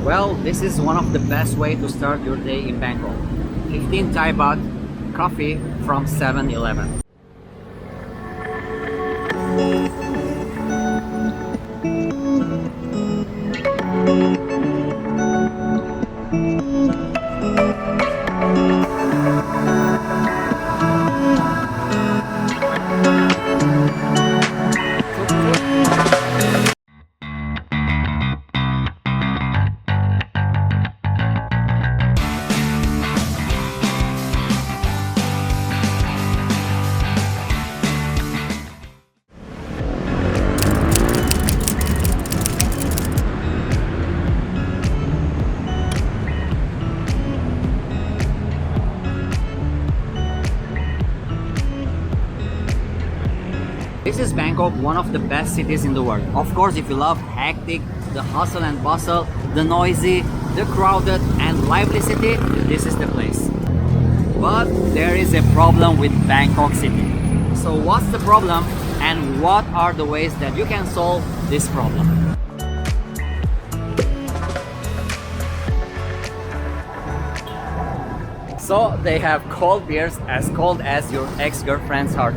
Well, this is one of the best way to start your day in Bangkok. 15 Thai baht coffee from 7-Eleven. This is Bangkok, one of the best cities in the world. Of course, if you love hectic, the hustle and bustle, the noisy, the crowded and lively city, this is the place. But there is a problem with Bangkok city. So what's the problem and what are the ways that you can solve this problem? So they have cold beers as cold as your ex-girlfriend's heart.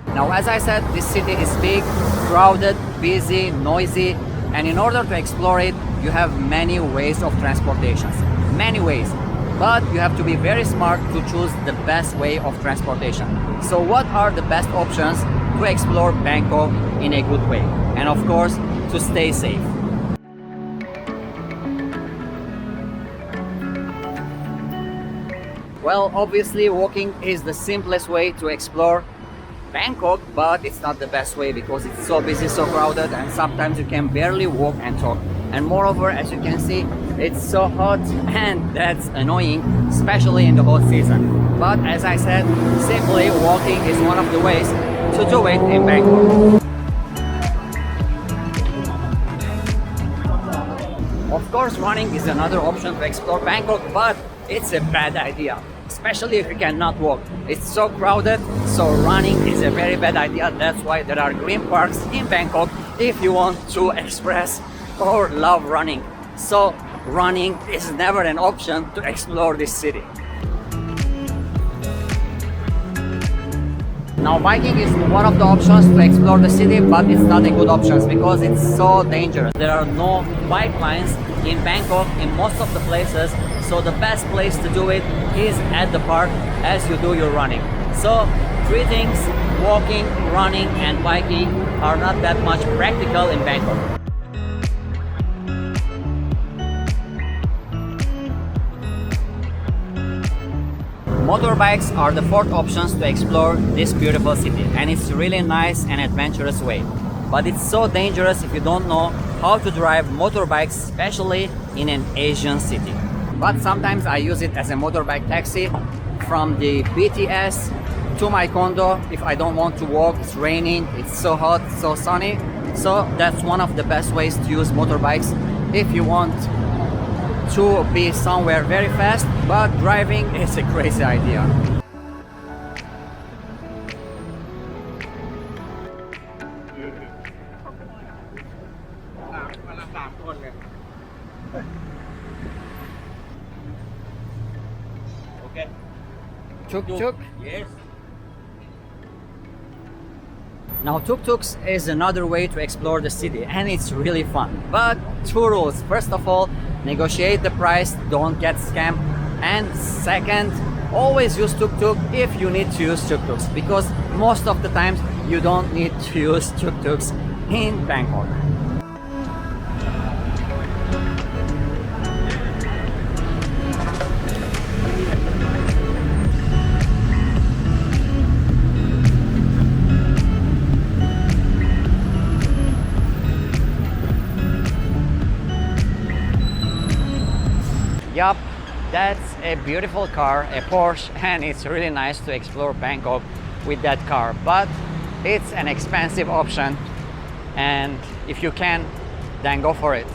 Now, as I said, this city is big, crowded, busy, noisy, and in order to explore it, you have many ways of transportation. Many ways. But you have to be very smart to choose the best way of transportation. So what are the best options to explore Bangkok in a good way? And of course, to stay safe. Well, obviously walking is the simplest way to explore Bangkok, but it's not the best way because it's so busy, so crowded, and sometimes you can barely walk and talk. And moreover, as you can see, it's so hot and that's annoying, especially in the hot season. But as I said, simply walking is one of the ways to do it in Bangkok. Of course, running is another option to explore Bangkok, but it's a bad idea. Especially if you cannot walk. It's so crowded, so running is a very bad idea. That's why there are green parks in Bangkok if you want to express or love running. So running is never an option to explore this city. Now biking is one of the options to explore the city, but it's not a good option because it's so dangerous. There are no bike lines in Bangkok in most of the places, so the best place to do it is at the park as you do your running. So three things: walking, running and biking are not that much practical in Bangkok. Motorbikes are the fourth options to explore this beautiful city, and it's really nice and adventurous way. But it's so dangerous if you don't know how to drive motorbikes, especially in an Asian city. But sometimes I use it as a motorbike taxi from the BTS to my condo if I don't want to walk, it's raining, it's so hot, so sunny. So that's one of the best ways to use motorbikes if you want to be somewhere very fast, but driving is a crazy idea. Okay. Tuk-tuk. Yes. Now tuk-tuks is another way to explore the city and it's really fun. But two rules. First of all, negotiate the price, don't get scammed. And second, always use tuk-tuk if you need to use tuk-tuks, because most of the times you don't need to use tuk-tuks in Bangkok. Yup, that's a beautiful car, a Porsche, and it's really nice to explore Bangkok with that car. But it's an expensive option, and if you can, then go for it.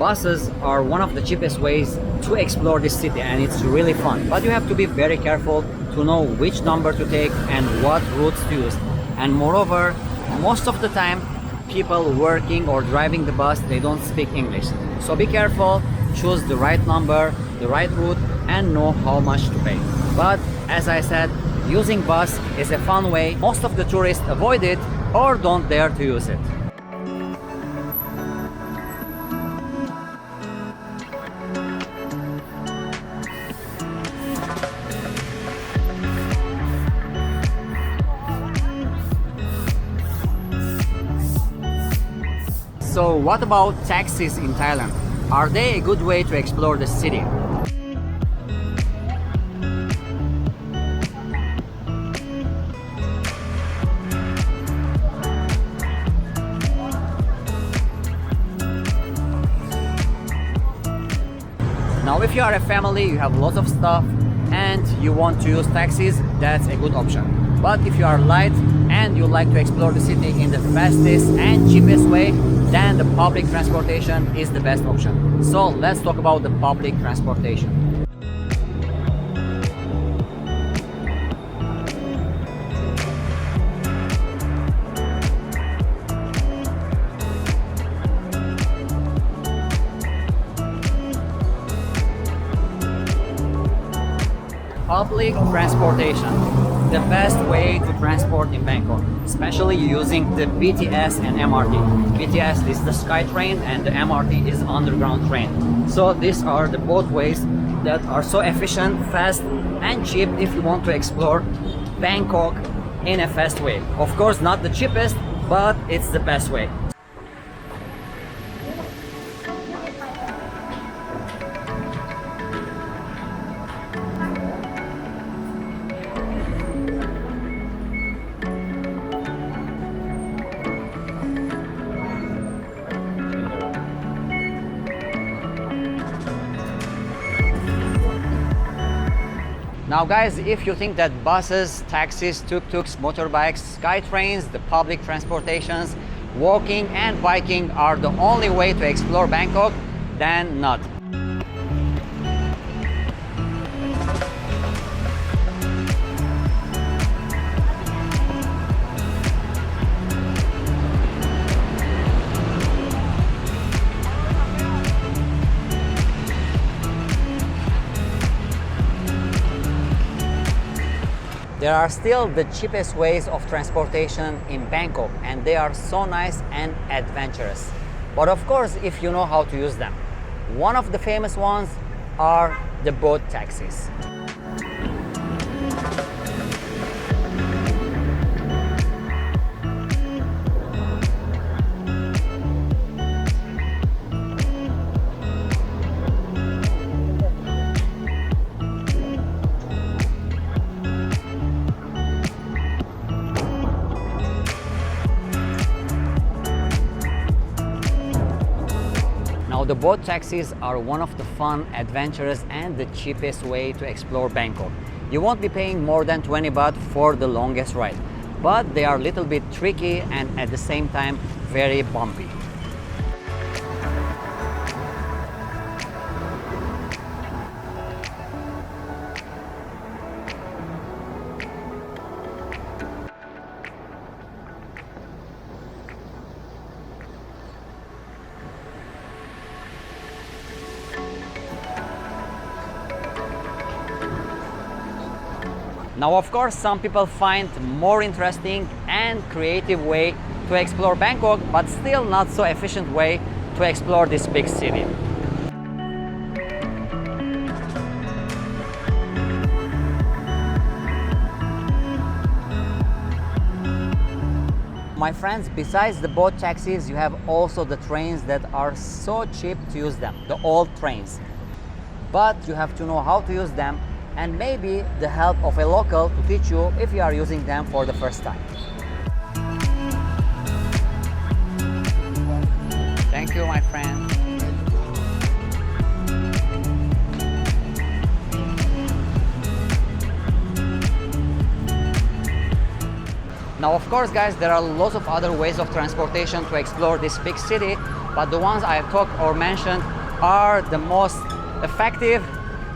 buses are one of the cheapest ways to explore this city, and it's really fun. But you have to be very careful to know which number to take and what routes to use. And moreover, most of the time, people working or driving the bus, they don't speak English. So be careful, choose the right number, the right route, and know how much to pay. But as I said, using bus is a fun way. Most of the tourists avoid it or don't dare to use it. So what about taxis in Thailand? Are they a good way to explore the city? Now if you are a family, you have lots of stuff and you want to use taxis, that's a good option. But if you are light and you like to explore the city in the fastest and cheapest way, then the public transportation is the best option. So let's talk about the public transportation. Public transportation, the best way to transport in Bangkok, especially using the BTS and MRT. BTS is the sky train and the MRT is underground train. So these are the both ways that are so efficient, fast and cheap if you want to explore Bangkok in a fast way. Of course not the cheapest, but it's the best way. Now guys, if you think that buses, taxis, tuk-tuks, motorbikes, sky trains, the public transportations, walking and biking are the only way to explore Bangkok, then not. There are still the cheapest ways of transportation in Bangkok, and they are so nice and adventurous. But of course, if you know how to use them. One of the famous ones are the boat taxis. Now the boat taxis are one of the fun, adventurous and the cheapest way to explore Bangkok. You won't be paying more than 20 baht for the longest ride, but they are a little bit tricky and at the same time very bumpy. Now, of course, some people find more interesting and creative way to explore Bangkok, but still not so efficient way to explore this big city. My friends, besides the boat taxis, you have also the trains that are so cheap to use them, the old trains. But you have to know how to use them and maybe the help of a local to teach you if you are using them for the first time. Thank you, my friend. Now, of course, guys, there are lots of other ways of transportation to explore this big city, but the ones I have talked or mentioned are the most effective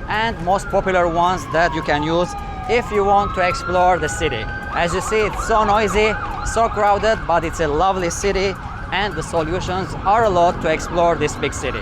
and most popular ones that you can use if you want to explore the city. As you see, it's so noisy, so crowded, but it's a lovely city, and the solutions are a lot to explore this big city.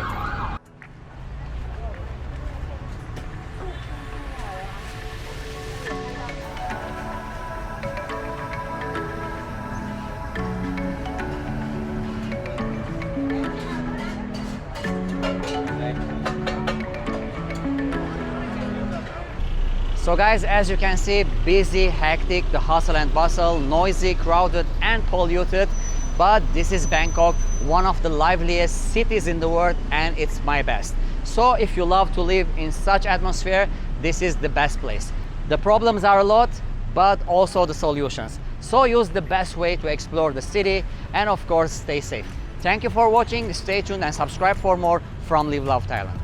So guys, as you can see, busy, hectic, the hustle and bustle, noisy, crowded and polluted. But this is Bangkok, one of the liveliest cities in the world, and it's my best. So if you love to live in such atmosphere, this is the best place. The problems are a lot, but also the solutions. So use the best way to explore the city, and of course, stay safe. Thank you for watching, stay tuned and subscribe for more from Live Love Thailand.